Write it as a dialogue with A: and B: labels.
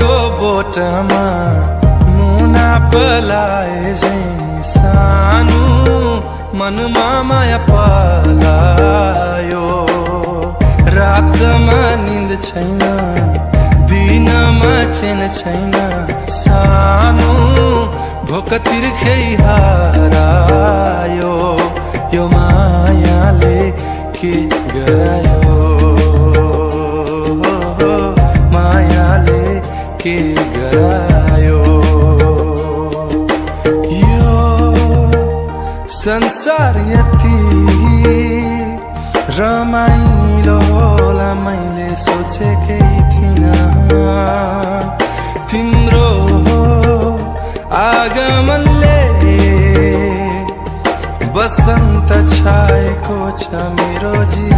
A: को बोटमा मुना पलाए झै सानो मनमा माया पलायो। रातमा निन्द छैन दिनमा चैन छैन सानो भोक तिर्खै हरायो। यो मायाले के गरायो मायाले के गरायो। यो संसार यति रमाइलो होला मैले सोचेकै थिइनँ। तिम्रो आगमनले बसन्त छाएको छ मेरो जीवन।